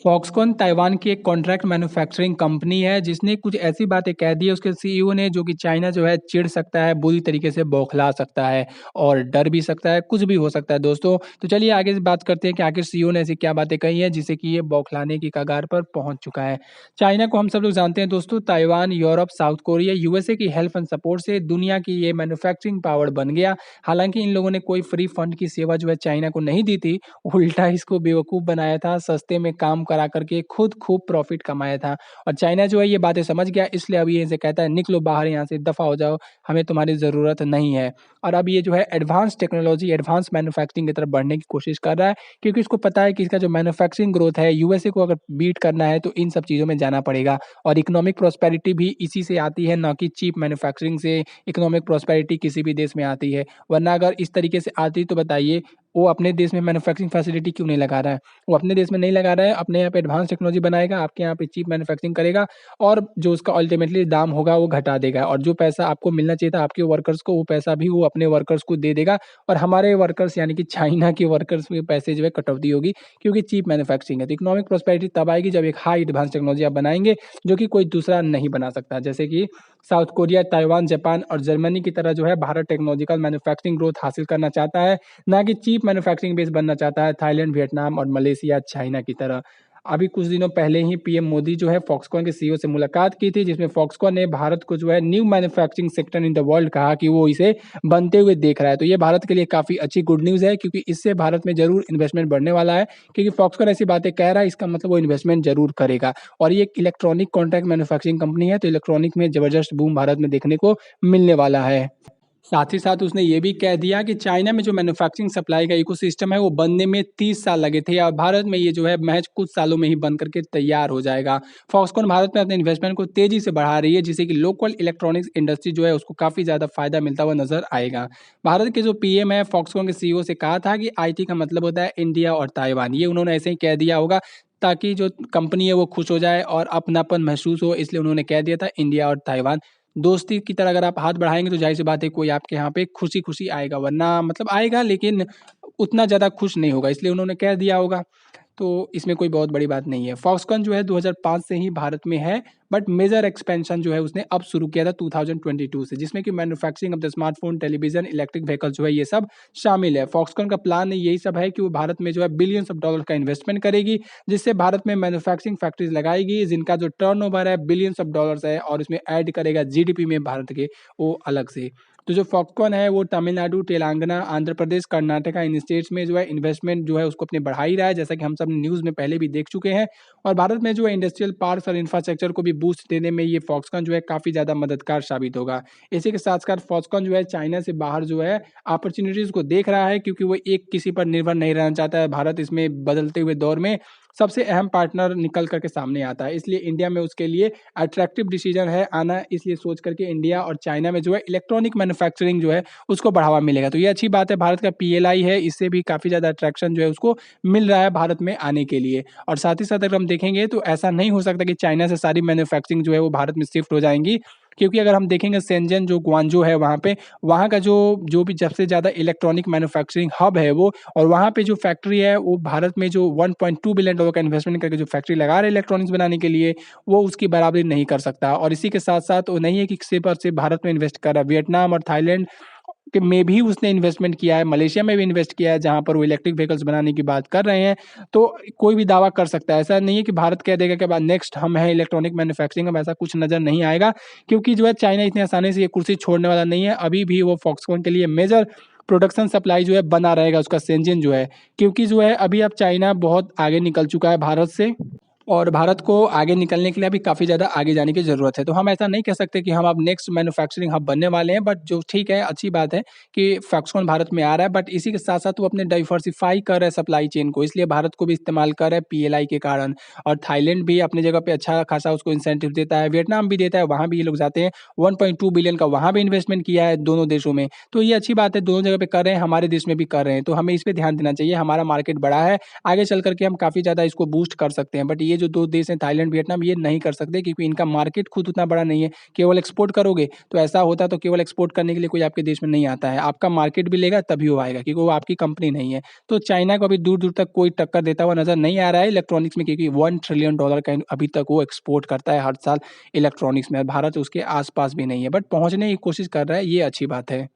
Foxconn Taiwan की एक contract manufacturing company है जिसने कुछ ऐसी बातें कह दी है उसके सीईओ ने जो कि चाइना जो है चिढ़ सकता है, बुरी तरीके से बौखला सकता है और डर भी सकता है, कुछ भी हो सकता है दोस्तों। तो चलिए आगे बात करते हैं कि आखिर सीईओ ने ऐसी क्या बातें कही हैं जिससे कि ये बौखलाने की कगार पर पहुंच चुका है। चाइना को हम सब लोग जानते हैं दोस्तों, Taiwan, Europe, south Korea, USA की हेल्प एंड सपोर्ट से दुनिया की ये मैन्युफैक्चरिंग पावर बन गया। हालांकि इन लोगों ने कोई फ्री फंड की सेवा जो है चाइना को नहीं दी थी, उल्टा इसको बेवकूफ़ बनाया था, सस्ते में काम करा करके खुद खूब प्रॉफ़िट कमाया था। और चाइना जो है ये बातें समझ गया, इसलिए अब ये इनसे कहता है निकलो बाहर यहाँ से, दफ़ा हो जाओ, हमें तुम्हारी ज़रूरत नहीं है। और अब ये जो है एडवांस टेक्नोलॉजी, एडवांस मैन्युफैक्चरिंग की तरफ बढ़ने की कोशिश कर रहा है, क्योंकि इसको पता है कि इसका जो मैन्युफैक्चरिंग ग्रोथ है, यूएसए को अगर बीट करना है तो इन सब चीज़ों में जाना पड़ेगा। और इकोनॉमिक प्रॉस्पेरिटी भी इसी से आती है, ना कि चीप मैन्युफैक्चरिंग से इकोनॉमिक प्रॉस्पेरिटी किसी भी देश में आती है। वरना अगर इस तरीके से आती तो बताइए, वो अपने देश में मैन्युफैक्चरिंग फैसिलिटी क्यों नहीं लगा रहा है? वो अपने देश में नहीं लगा रहा है, अपने यहाँ पे एडवांस टेक्नोलॉजी बनाएगा, आपके यहाँ पे चीप मैन्युफैक्चरिंग करेगा और जो उसका अल्टीमेटली दाम होगा वो घटा देगा और जो पैसा आपको मिलना चाहिए था आपके वर्कर्स को, वो पैसा भी वो अपने वर्कर्स को दे देगा और हमारे वर्कर्स यानी कि चाइना के वर्कर्स के पैसे जो है कटौती होगी, क्योंकि चीप मैन्युफैक्चरिंग है। तो इकोनॉमिक प्रॉस्पेरिटी तब आएगी जब एक हाई एडवांस टेक्नोलॉजी आप बनाएँगे, जो कि कोई दूसरा नहीं बना सकता। जैसे कि साउथ कोरिया, ताइवान, जापान और जर्मनी की तरह जो है भारत टेक्नोलॉजिकल मैन्युफैक्चरिंग ग्रोथ हासिल करना चाहता है, ना कि चीप मैन्युफैक्चरिंग बेस बनना चाहता है थाईलैंड, वियतनाम और मलेशिया, चाइना की तरह। अभी कुछ दिनों पहले ही पीएम मोदी जो है फॉक्सकॉन के सीईओ से मुलाकात की थी, जिसमें फॉक्सकॉन ने भारत को जो है new manufacturing sector in the world कहा कि वो इसे बनते हुए देख रहा है। तो ये भारत के लिए काफ़ी अच्छी गुड न्यूज़ है, क्योंकि इससे भारत में ज़रूर इन्वेस्टमेंट बढ़ने वाला है, क्योंकि फॉक्सकॉन ऐसी बातें कह रहा है, इसका मतलब वो इन्वेस्टमेंट ज़रूर करेगा। और ये एक इलेक्ट्रॉनिक कॉन्ट्रैक्ट मैन्युफैक्चरिंग कंपनी है, तो इलेक्ट्रॉनिक में ज़बरदस्त बूम भारत में देखने को मिलने वाला है। साथ ही साथ उसने ये भी कह दिया कि चाइना में जो मैन्युफैक्चरिंग सप्लाई का इकोसिस्टम है वो बनने में 30 साल लगे थे और भारत में ये जो है महज कुछ सालों में ही बन करके तैयार हो जाएगा। फॉक्सकॉन भारत में अपने इन्वेस्टमेंट को तेजी से बढ़ा रही है, जिससे कि लोकल इलेक्ट्रॉनिक्स इंडस्ट्री जो है उसको काफ़ी ज़्यादा फायदा मिलता हुआ नजर आएगा। भारत के जो पीएम है फॉक्सकॉन के सीईओ से कहा था कि आईटी का मतलब होता है इंडिया और ताइवान, ये उन्होंने ऐसे ही कह दिया होगा ताकि जो कंपनी है वो खुश हो जाए और अपनापन महसूस हो, इसलिए उन्होंने कह दिया था इंडिया और ताइवान। दोस्ती की तरह अगर आप हाथ बढ़ाएँगे तो ज़ाहिर-सी बात है कोई आपके यहाँ पे खुशी-खुशी आएगा, वरना मतलब आएगा लेकिन उतना ज़्यादा खुश नहीं होगा, इसलिए उन्होंने कह दिया होगा। तो इसमें कोई बहुत बड़ी बात नहीं है। फॉक्सकॉन जो है 2005 से ही भारत में है, बट मेजर एक्सपेंशन जो है उसने अब शुरू किया था 2022 से, जिसमें कि manufacturing of the smartphone, television, electric vehicle जो है ये सब शामिल है। फॉक्सकॉन का प्लान यही सब है कि वो भारत में जो है बिलियंस ऑफ डॉलर का इन्वेस्टमेंट करेगी, जिससे भारत में मैन्युफैक्चरिंग फैक्ट्रीज़ लगाएगी, जिनका जो टर्नओवर है बिलियंस ऑफ डॉलर्स है और उसमें ऐड करेगा जीडीपी में भारत के वो अलग से। तो जो फॉक्सकॉन है वो तमिलनाडु, तेलंगाना, आंध्र प्रदेश, कर्नाटका इन स्टेट्स में जो है इन्वेस्टमेंट जो है उसको अपने बढ़ा ही रहा है, जैसा कि हम सब न्यूज़ में पहले भी देख चुके हैं। और भारत में जो है इंडस्ट्रियल पार्क्स और इंफ्रास्ट्रक्चर को भी बूस्ट देने में ये फॉक्सकॉन जो है काफ़ी ज़्यादा मददगार साबित होगा। इसी के साथ-साथ फॉक्सकॉन जो है चाइना से बाहर जो है अपॉर्च्युनिटीज़ को देख रहा है, क्योंकि वो एक किसी पर निर्भर नहीं रहना चाहता है। भारत इसमें बदलते हुए दौर में सबसे अहम पार्टनर निकल कर के सामने आता है। इसलिए इंडिया में उसके लिए अट्रैक्टिव डिसीजन है आना, इसलिए सोच करके इंडिया और चाइना में जो है इलेक्ट्रॉनिक मैन्युफैक्चरिंग जो है उसको बढ़ावा मिलेगा। तो ये अच्छी बात है, भारत का पीएलआई है, इससे भी काफ़ी ज़्यादा अट्रैक्शन जो है उसको मिल रहा है भारत में आने के लिए। और साथ ही साथ अगर हम देखेंगे तो ऐसा नहीं हो सकता कि चाइना से सारी मैन्युफैक्चरिंग जो है वो भारत में शिफ्ट हो जाएँगी, क्योंकि अगर हम देखेंगे शेंज़न जो ग्वांग्जू है वहाँ पे, वहाँ का जो जो भी सबसे ज़्यादा इलेक्ट्रॉनिक मैन्युफैक्चरिंग हब है वो, और वहाँ पे जो फैक्ट्री है वो भारत में जो $1.2 बिलियन का इन्वेस्टमेंट करके जो फैक्ट्री लगा रहे हैं इलेक्ट्रॉनिक्स बनाने के लिए, वो उसकी बराबरी नहीं कर सकता। और इसी के साथ-साथ वो नहीं है कि सिर्फ़ और सिर्फ़ भारत में इन्वेस्ट कर रहा है, वियतनाम और थाईलैंड के में भी उसने इन्वेस्टमेंट किया है, मलेशिया में भी इन्वेस्ट किया है, जहाँ पर वो इलेक्ट्रिक व्हीकल्स बनाने की बात कर रहे हैं। तो कोई भी दावा कर सकता है, ऐसा नहीं है कि भारत कह देगा कि अब नेक्स्ट हम हैं इलेक्ट्रॉनिक मैन्युफैक्चरिंग, अब ऐसा कुछ नज़र नहीं आएगा, क्योंकि जो है चाइना इतनी आसानी से ये कुर्सी छोड़ने वाला नहीं है। अभी भी वो फॉक्सकॉन के लिए मेजर प्रोडक्शन सप्लाई जो है बना रहेगा उसका शेंज़न जो है, क्योंकि जो है अभी अब चाइना बहुत आगे निकल चुका है भारत से और भारत को आगे निकलने के लिए अभी काफ़ी ज़्यादा आगे जाने की ज़रूरत है। तो हम ऐसा नहीं कह सकते कि हम अब नेक्स्ट मैन्युफैक्चरिंग हब बनने वाले हैं, बट जो ठीक है, अच्छी बात है कि फॉक्सकॉन भारत में आ रहा है, बट इसी के साथ-साथ वो अपने डाइवर्सिफ़ाई कर रहा है सप्लाई चेन को, इसलिए भारत को भी इस्तेमाल कर रहा है पीएलआई के कारण। और थाईलैंड भी अपनी जगह पे अच्छा खासा उसको इंसेंटिव देता है, वियतनाम भी देता है, वहाँ भी ये लोग जाते हैं। 1.2 बिलियन का वहाँ भी इन्वेस्टमेंट किया है दोनों देशों में। तो ये अच्छी बात है, दोनों जगह पे कर रहे हैं, हमारे देश में भी कर रहे हैं, तो हमें इस पे ध्यान देना चाहिए। हमारा मार्केट बड़ा है, आगे चल कर के हम काफ़ी ज़्यादा इसको बूस्ट कर सकते हैं। बट ये जो 2 देश हैं थाईलैंड, वियतनाम ये नहीं कर सकते क्योंकि इनका मार्केट खुद उतना बड़ा नहीं है। केवल एक्सपोर्ट करोगे तो ऐसा होता तो केवल एक्सपोर्ट करने के लिए कोई आपके देश में नहीं आता है। आपका मार्केट भी लेगा तभी वो आएगा क्योंकि वो आपकी कंपनी नहीं है। तो चाइना को अभी दूर-दूर तक कोई टक्कर देता हुआ नज़र नहीं आ रहा है इलेक्ट्रॉनिक्स में क्योंकि $1 ट्रिलियन का अभी तक वो एक्सपोर्ट करता है हर साल इलेक्ट्रॉनिक्स में। भारत उसके आस-पास भी नहीं है बट पहुँचने की कोशिश कर रहा है, ये अच्छी बात है।